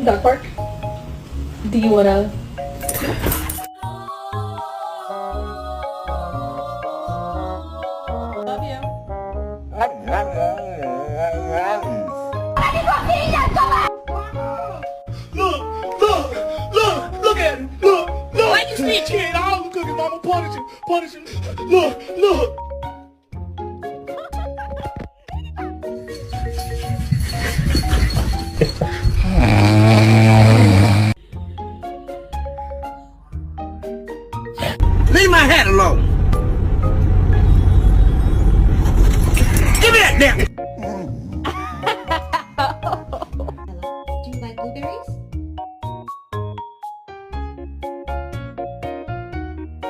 Dog park? Do you wanna? Love you. Look at him. Look. Why you snitching? All the cookies, mama. Punish him. Look.